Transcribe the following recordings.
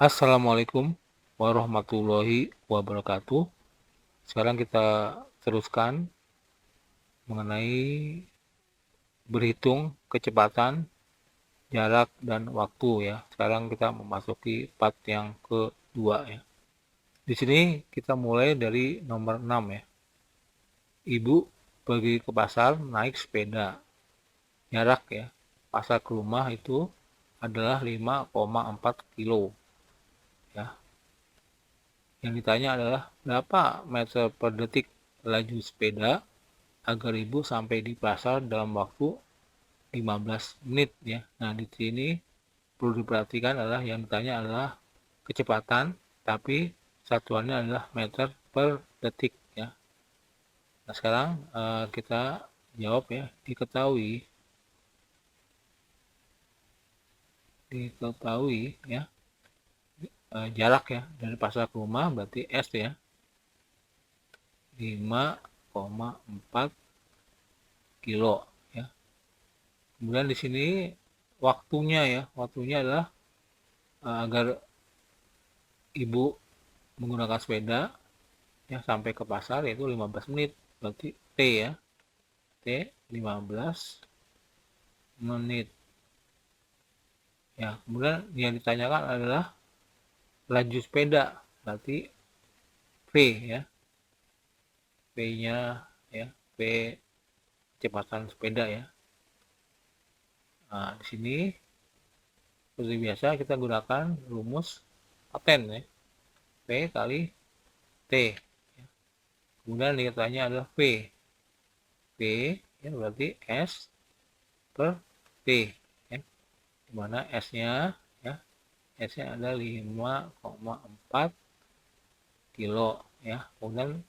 Assalamualaikum warahmatullahi wabarakatuh. Sekarang kita teruskan mengenai berhitung kecepatan, jarak, dan waktu ya. Sekarang kita memasuki part yang kedua ya. Di sini kita mulai dari nomor 6 ya. Ibu pergi ke pasar naik sepeda. Jarak ya. Pasar ke rumah itu adalah 5,4 kilo ya. Yang ditanya adalah berapa meter per detik laju sepeda agar ibu sampai di pasar dalam waktu 15 menit ya. Nah, di sini perlu diperhatikan adalah yang ditanya adalah kecepatan, tapi satuannya adalah meter per detik ya. Nah, sekarang kita jawab ya, diketahui ya, jarak ya dari pasar ke rumah berarti S ya, 5,4 kilo ya. Kemudian di sini waktunya adalah agar ibu menggunakan sepeda ya sampai ke pasar yaitu 15 menit. Berarti T ya. T 15 menit. Ya, kemudian yang ditanyakan adalah laju sepeda. Berarti V ya. V-nya ya, V kecepatan sepeda ya. Nah, di sini seperti biasa kita gunakan rumus paten ya. V kali T. Kemudian yang ditanya adalah V. V ya berarti S per T ya. Dimana S-nya ya, S-nya ada 5,4 kilo ya. Kemudian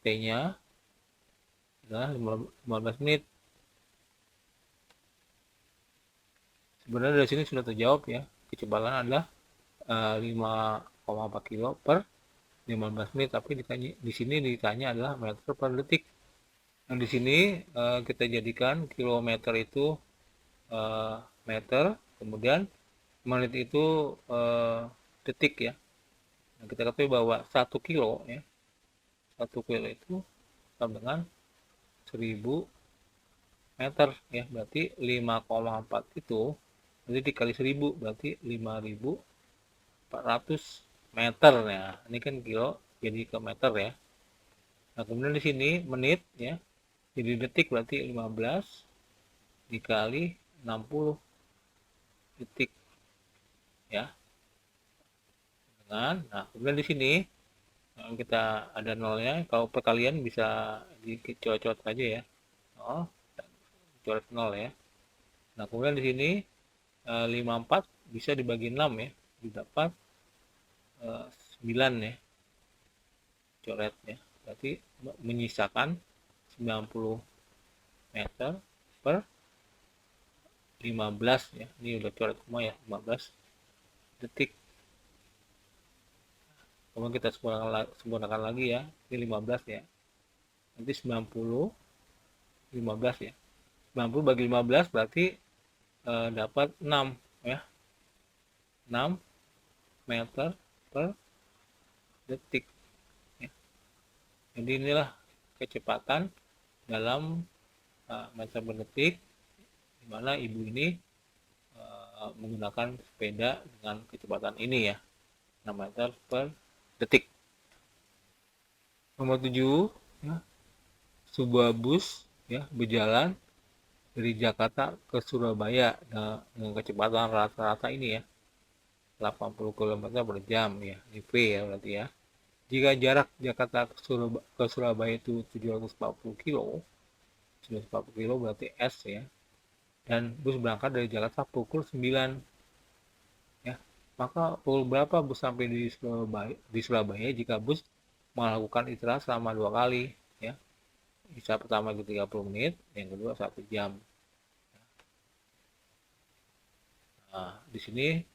T-nya adalah 15 menit. Sebenarnya dari sini sudah terjawab ya. Kecepatan adalah 5,4 kilo per 15 menit, tapi di sini ditanya adalah meter per detik. Nah, di sini kita jadikan kilometer itu meter, kemudian menit itu detik ya. Nah, kita ketahui bahwa 1 kilo ya, 1 kilo itu sama dengan 1000 meter ya, berarti 5,4 itu nanti dikali 1000 berarti 5400 meter ya. Ini kan kilo jadi ke meter ya. Nah, kemudian di sini menit ya, jadi detik berarti 15 dikali 60 detik ya. Nah, kemudian di sini kita ada nolnya, kalau perkalian bisa dicoret-coret aja ya. Oh, coret 0 ya. Nah, kemudian di sini 54 bisa dibagi 6 ya, didapat 9 ya, coret ya. Berarti menyisakan 90 meter per 15 ya. Ini udah coret semua ya, 15 detik. Kemudian kita sempurnakan lagi ya, ini 15 ya. Nanti 90 15 ya. 90 bagi 15 berarti dapat 6 ya. 6 meter per detik ya. Jadi inilah kecepatan dalam meter per detik di mana ibu ini menggunakan sepeda dengan kecepatan ini ya, 6 meter per detik. Nomor 7 ya, sebuah bus ya berjalan dari Jakarta ke Surabaya dengan kecepatan rata-rata ini ya 80 km per jam ya, ini V ya berarti ya. Jika jarak Jakarta ke Surabaya itu 740 kilo, 740 kilo berarti S ya. Dan bus berangkat dari Jakarta pukul 9 ya. Maka pukul berapa bus sampai di Surabaya jika bus melakukan istirahat selama 2 kali ya. Bisa pertama itu 30 menit, yang kedua 1 jam. Nah, di sini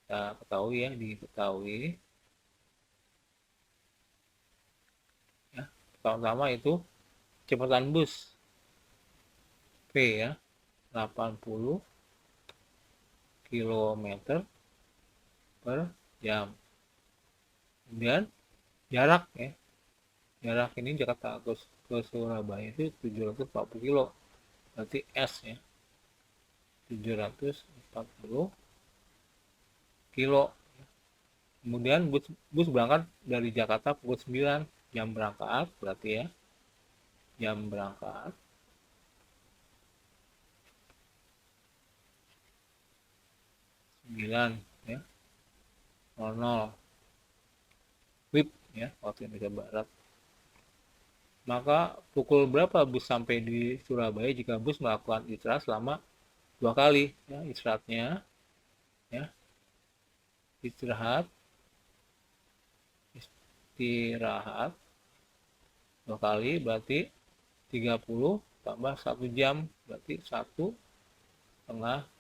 kita diketahui ya. Pertama itu kecepatan bus V ya, 80 km per jam. Kemudian jarak ya, jarak ini Jakarta ke Surabaya itu 740 kilo, berarti S ya, 740 kilo. Kemudian bus berangkat dari Jakarta pukul 9, jam berangkat berarti ya, jam berangkat 9 ya, 00 WIB ya, waktu Indonesia Barat. Maka pukul berapa bus sampai di Surabaya jika bus melakukan istirahat selama 2 kali ya, istirahatnya ya, istirahat 2 kali berarti 30 tambah 1 jam berarti 1,5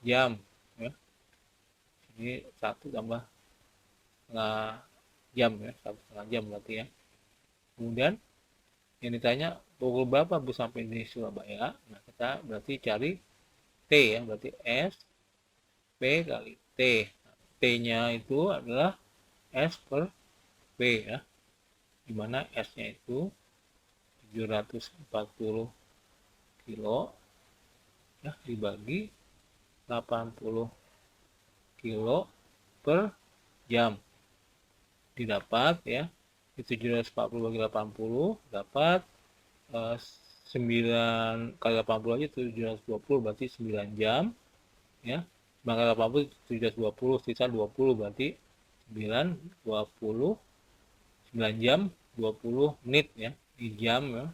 jam ya. Ini 1 tambah setengah jam ya, 1,5 jam berarti ya. Kemudian yang ditanya pukul berapa bus sampai di Surabaya, nah kita berarti cari T ya, berarti S P kali T. T nya itu adalah S per P ya, dimana S nya itu 740 kilo ya, dibagi 80 kilo per jam, didapat ya, 740 bagi 80 dapat 9 kali 80 aja 720 berarti 9 jam ya, 9 kali 80 720 sisa 20 berarti 9 jam 20 menit ya, di jam ya,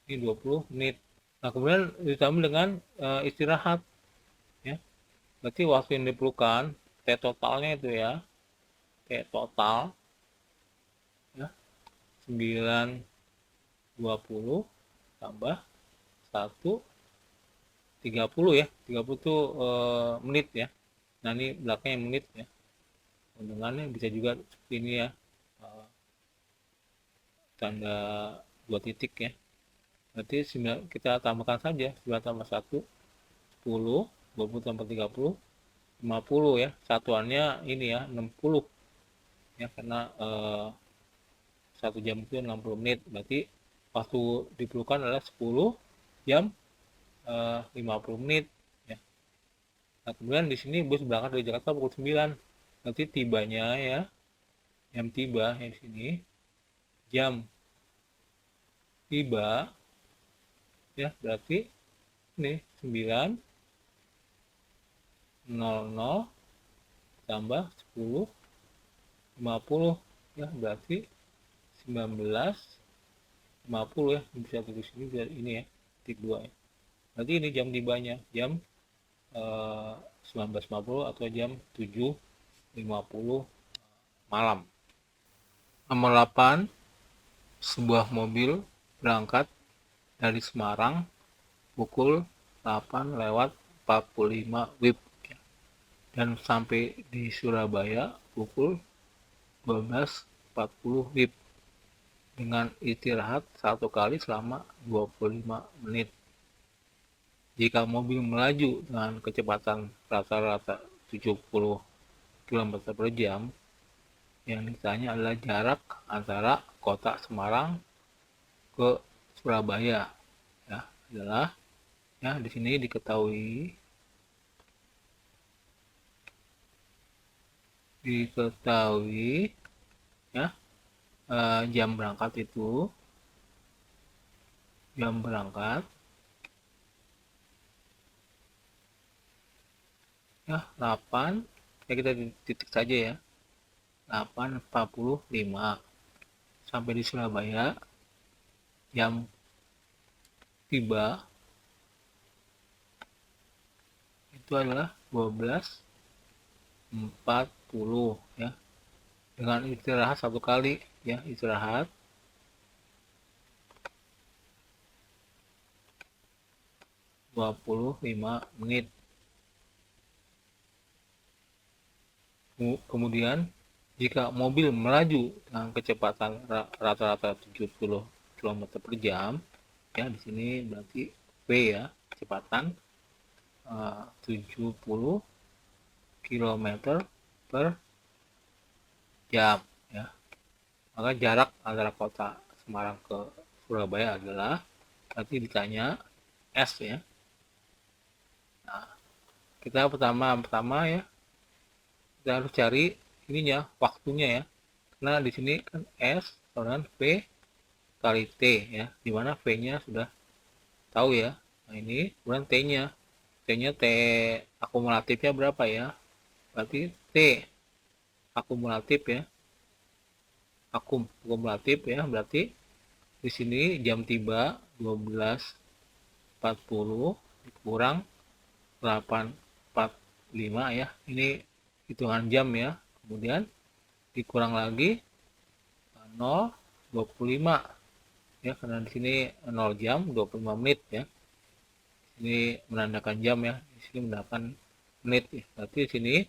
ini 20 menit. Nah kemudian ditambah dengan istirahat ya, berarti waktu yang diperlukan T totalnya itu ya, T total ya, 920 tambah 1 30 ya, 30 itu menit ya. Nah ini belakangnya menit ya, hitungannya bisa juga seperti ini ya, tanda 2 titik ya. Berarti kita tambahkan saja 9 tambah 1 10, 20 tambah 30 50 ya, satuannya ini ya 60 ya, karena 1 jam itu 60 menit, berarti waktu diperlukan adalah 10 jam 50 menit ya. Nah kemudian di sini bus berangkat dari Jakarta pukul 9, nanti tibanya ya, jam tiba ya, di sini jam tiba ya, berarti ini 9.00 tambah 10 50 ya, berarti 19.50 ya, bisa tulis ini biar ini ya, titik 2 ya. Berarti ini jam tibanya jam 19.50 atau jam 7.50 malam. Nomor 8, sebuah mobil berangkat dari Semarang pukul 8:45 WIB dan sampai di Surabaya pukul 12:40 WIB dengan istirahat 1 kali selama 25 menit. Jika mobil melaju dengan kecepatan rata-rata 70 km per jam, yang ditanya adalah jarak antara kota Semarang ke Surabaya ya, adalah ya, di sini diketahui ya, jam berangkat itu, jam berangkat ya 8 ya, kita titik saja ya, 8:45 sampai di Surabaya. Jam tiba itu adalah 12:40 ya, dengan istirahat 1 kali ya, istirahat 25 menit. Kemudian jika mobil melaju dengan kecepatan rata-rata 70 km per jam ya, di sini berarti V ya, kecepatan 70 km per jam ya. Maka jarak antara kota Semarang ke Surabaya adalah, nanti ditanya S ya. Nah, kita pertama ya, kita harus cari ininya, waktunya ya. Nah, di sini kan S dengan V kali T ya, dimana V-nya sudah tahu ya. Nah, ini kemudian T-nya. T-nya T akumulatifnya berapa ya? Berarti T akumulatif ya. Akumulatif ya, berarti di sini jam tiba 12.40 kurang 8.45 ya. Ini hitungan jam ya. Kemudian dikurang lagi 0.25 ya, karena di sini 0 jam 25 menit ya. Ini menandakan jam ya. Di sini menandakan menit ya. Berarti di sini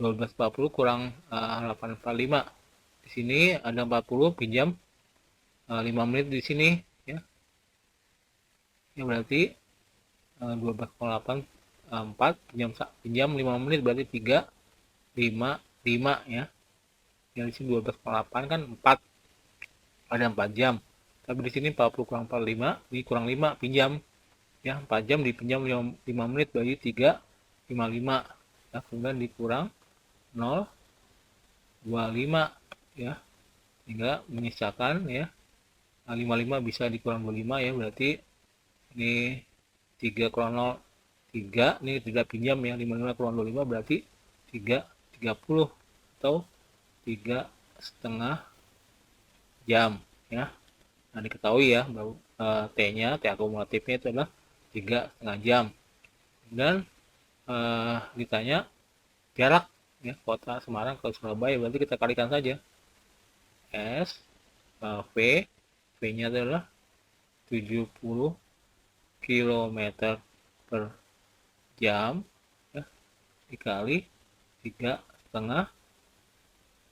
12.40 kurang 8.45. Di sini ada 40 pinjam 5 menit di sini ya. Ya berarti 12,8 pinjam 5 menit berarti 3.55 ya. Yang di sini 12,8 kan 4, ada 4 jam. Tapi di sini 40 kurang 45, ini kurang 5 pinjam ya, 4 jam dipinjam 5 menit berarti 3.55 ya. Kemudian dikurang 0.25 ya, sehingga menyisakan ya 55 bisa dikurang 25 ya, berarti ini 3 kurang 0 3, ini tidak pinjam ya, 55 kurang 25 berarti 3.30 atau 3,5 jam ya. Nah, diketahui ya bahwa T-nya, T akumulatifnya itu adalah 3,5 jam. Dan ditanya jarak ya, kota Semarang ke Surabaya, berarti kita kalikan saja. S V, V-nya adalah 70 km per jam ya, dikali 3,5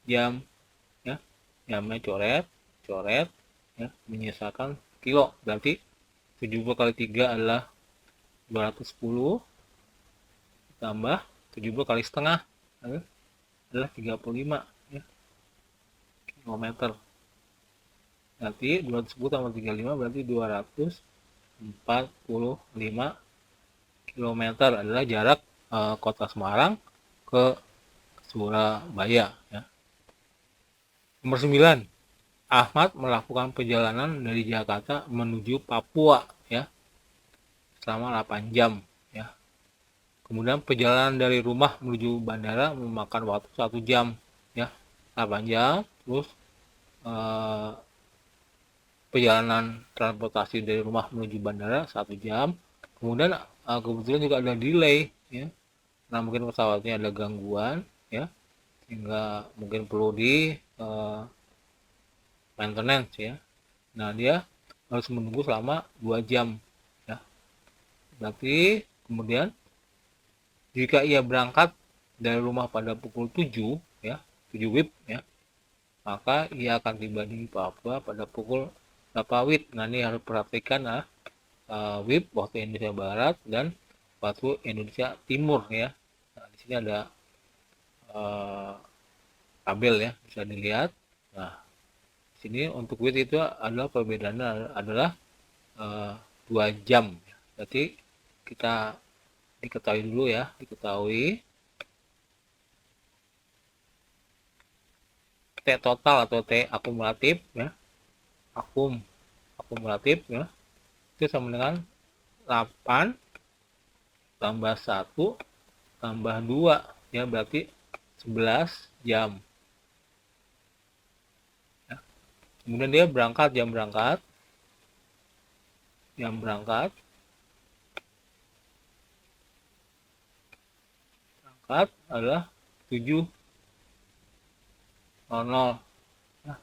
jam ya. Jamnya coret ya, menyisakan kilo, berarti 70 kali 3 adalah 210 tambah 70 kali setengah adalah 35 ya, kilometer. Berarti 210 tambah 35 berarti 245 kilometer adalah jarak kota Semarang ke Surabaya ya. Nomor 9, Ahmad melakukan perjalanan dari Jakarta menuju Papua ya selama 8 jam ya. Kemudian perjalanan dari rumah menuju bandara memakan waktu 1 jam ya. 8 jam, terus perjalanan transportasi dari rumah menuju bandara 1 jam. Kemudian kebetulan juga ada delay ya. Nah, mungkin pesawatnya ada gangguan ya, sehingga mungkin perlu di maintenance ya. Nah, dia harus menunggu selama 2 jam ya. Berarti kemudian jika ia berangkat dari rumah pada pukul 7 ya, 7 WIB ya, maka ia akan tiba di Papua pada pukul berapa WIB. Nah, ini harus perhatikan WIB waktu Indonesia Barat dan waktu Indonesia Timur ya. Nah, di sini ada tabel ya, bisa dilihat. Nah, di sini untuk WIB itu adalah perbedaannya adalah 2 jam. Berarti kita diketahui dulu ya, diketahui T total atau T akumulatif ya, akumulatif ya, itu sama dengan 8 tambah 1 tambah 2 ya, berarti 11 jam ya. Kemudian dia berangkat, jam berangkat adalah 7.00 ya,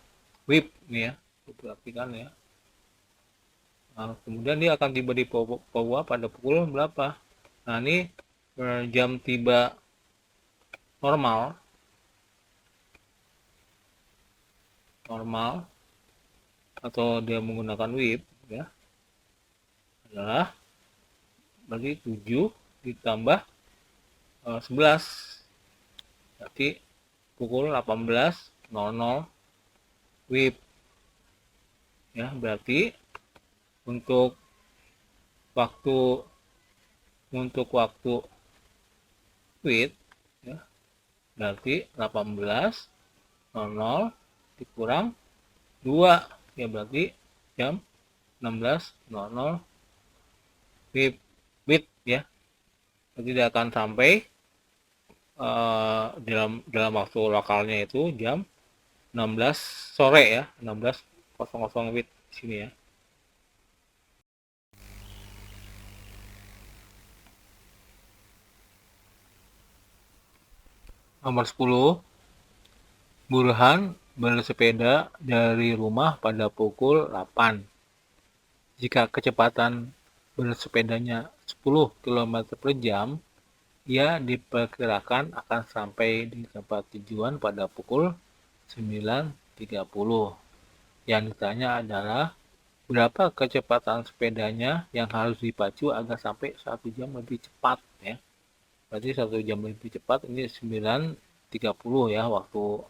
WIB nih ya, perhatikan ya. Nah, kemudian dia akan tiba di Papua pada pukul berapa? Nah, ini jam tiba normal atau dia menggunakan WIB ya, adalah berarti 7 ditambah 11, berarti pukul 18.00 WIB ya. Berarti untuk waktu WIB ya, berarti 18.00 dikurang 2 ya, berarti jam 16.00 WIB ya. Berarti dia akan sampai dalam waktu lokalnya itu jam 16 sore ya, 16.00 WIB di sini ya. Nomor 10, Burhan bersepeda dari rumah pada pukul 8. Jika kecepatan bersepedanya 10 km per jam, ia diperkirakan akan sampai di tempat tujuan pada pukul 9.30. Yang ditanya adalah berapa kecepatan sepedanya yang harus dipacu agar sampai 1 jam lebih cepat ya. Berarti 1 jam lebih cepat ini 9.30 ya waktu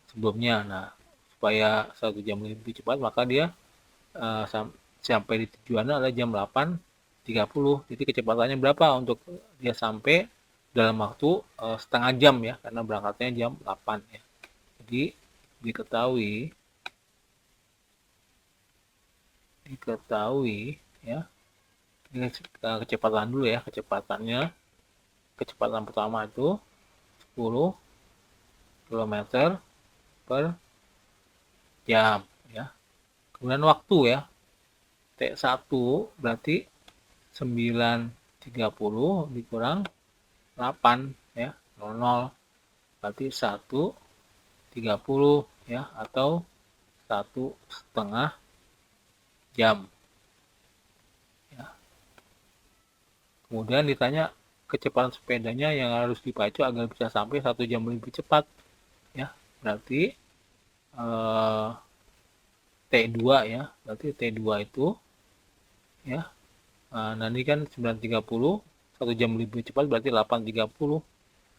sebelumnya. Nah, supaya 1 jam lebih cepat maka dia sampai di tujuannya adalah jam 8.30. Jadi kecepatannya berapa untuk dia sampai dalam waktu setengah jam ya, karena berangkatnya jam 8 ya. Jadi diketahui ya, ini kecepatan dulu ya, kecepatan pertama itu 10 km per jam ya. Kemudian waktu ya, T1 berarti 9.30 dikurang 8 ya, 00 berarti 1.30 ya, atau 1,5 jam ya. Kemudian ditanya kecepatan sepedanya yang harus dipacu agar bisa sampai 1 jam lebih cepat ya, berarti T2 ya, berarti T2 itu ya, nanti kan 9.30, 1 jam lebih cepat berarti 8.30,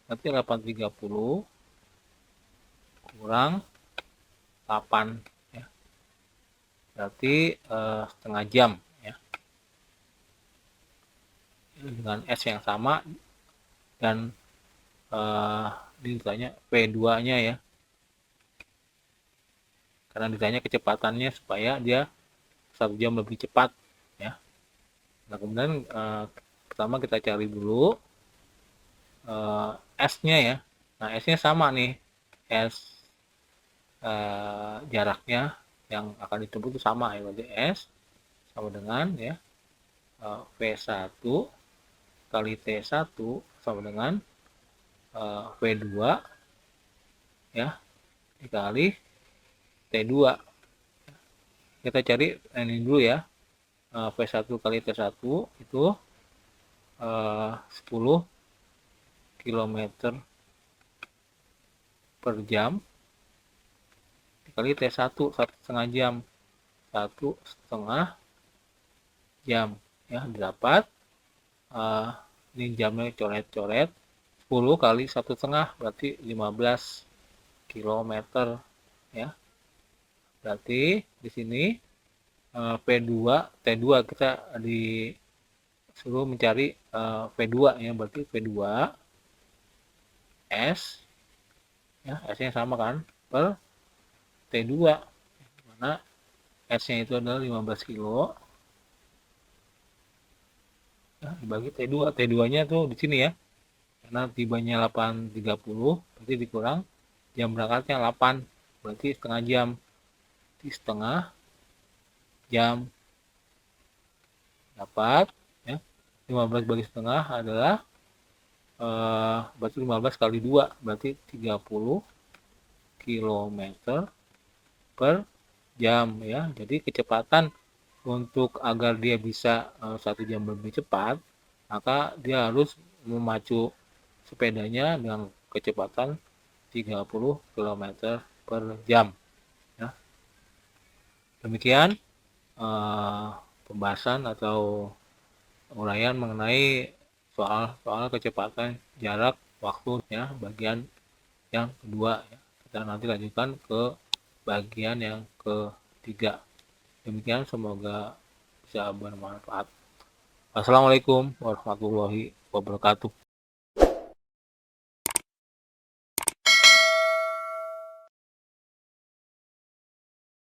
berarti 8.30 kurang 8 ya, berarti setengah jam ya, dengan S yang sama. Dan ditanya P2 nya ya, karena ditanya kecepatannya supaya dia 1 jam lebih cepat ya. Nah, kemudian pertama kita cari dulu S nya ya. Nah, S nya sama nih, S jaraknya yang akan ditempuh itu sama ya, berarti S sama dengan ya V1 kali T1 sama dengan V2 ya dikali T2. Kita cari ini dulu ya, V1 kali T1 itu 10 km per jam dikali T1 1,5 jam, 1,5 jam ya, dapat ini jamnya coret-coret, 10 kali 1,5 berarti 15 km ya. Berarti di sini T2 kita disuruh mencari V2 ya, berarti V2 S ya, S-nya sama kan, per T2, mana S-nya itu adalah 15 kilo ya, dibagi T2. T2-nya tuh di sini ya, karena tibanya 8.30 berarti dikurang jam berangkatnya 8, berarti setengah jam. Di setengah jam dapat ya, 15 bagi setengah adalah berarti 15 kali 2 berarti 30 km per jam ya. Jadi kecepatan untuk agar dia bisa 1 jam lebih cepat, maka dia harus memacu sepedanya dengan kecepatan 30 km per jam ya. Demikian pembahasan atau uraian mengenai soal kecepatan jarak waktu ya, bagian yang kedua ya. kita nanti lanjutkan ke bagian yang ketiga. Demikian, semoga bisa bermanfaat. Assalamualaikum warahmatullahi wabarakatuh.